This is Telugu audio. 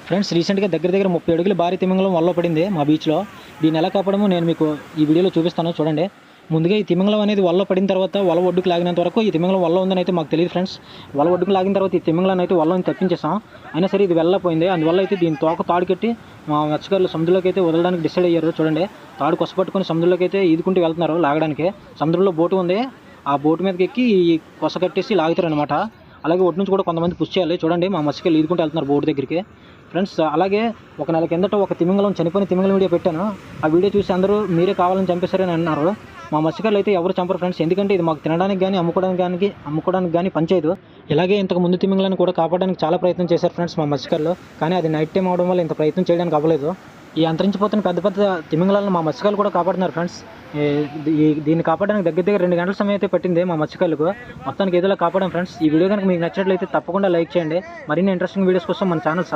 ఫ్రెండ్స్ రీసెంట్గా దగ్గర 30 అడుగుల భారీ తిమింగలం వల్ల పడింది మా బీచ్లో. దీన్ని ఎలా కాపాడమో నేను మీకు ఈ వీడియోలో చూపిస్తాను చూడండి. ముందుగా ఈ తిమింగలం అనేది వల్ల పడిన తర్వాత వల ఒడ్డుకు లాగినంత వరకు ఈ తిమింగలం వల్ల ఉందని అయితే మాకు తెలియదు ఫ్రెండ్స్. వల ఒడ్డుకు లాగిన తర్వాత ఈ తిమింగలాన్ని అయితే వల్లని తప్పించేసాం. అయినా సరే ఇది వెళ్ళపోయింది. అందువల్ల అయితే దీని తోక తాడు కట్టి మా మత్స్యకారులు సముద్రంలోకి అయితే వదలడానికి డిసైడ్ అయ్యారు. చూడండి, తాడు కొసపట్టుకొని సముద్రంలోకి అయితే ఈదుకుంటూ వెళ్తున్నారు లాగడానికి. సముద్రంలో బోటు ఉంది, ఆ బోటు మీదకి ఎక్కి ఈ కొస కట్టేసి లాగుతారు అనమాట. అలాగే ఒడ్డు నుంచి కూడా కొంతమంది పుష్ చేయాలి. చూడండి, మా మత్స్యకారులు ఈదుకుంటూ వెళ్తున్నారు బోటు దగ్గరికి. ఫ్రెండ్స్ అలాగే ఒక నెల కిందట ఒక తిమింగలం చనిపోయిన తిమింగలం వీడియో పెట్టాను. ఆ వీడియో చూసి అందరూ మీరే కావాలని చంపేశారని అన్నారు. మా మత్స్యకారులు అయితే ఎవరు చంపరు ఫ్రెండ్స్, ఎందుకంటే ఇది మాకు తినడానికి కానీ అమ్ముకోవడానికి కానీ పనిచేయదు. ఇలాగే ఇంతకు ముందు తిమింగలాన్ని కూడా కాపాడడానికి చాలా ప్రయత్నం చేశారు ఫ్రెండ్స్ మా మత్స్యకారులు. కానీ అది నైట్ టైం అవడం వల్ల ఇంత ప్రయత్నం చేయడానికి అవ్వలేదు. ఈ అంతరించిపోతున్న పెద్ద పెద్ద తిమింగలాలను మా మత్స్యకారులు కూడా కాపాడుతున్నారు ఫ్రెండ్స్. దీన్ని కాపాడడానికి దగ్గర 2 గంటల సమయం అయితే పట్టింది మా మత్స్యకారులకు. మొత్తానికి ఏదోలా కాపాడాం ఫ్రెండ్స్. ఈ వీడియో కనుక మీకు నచ్చినట్లయితే తప్పకుండా లైక్ చేయండి. మరిన్ని ఇంట్రెస్టింగ్ వీడియోస్ కోసం మన ఛానల్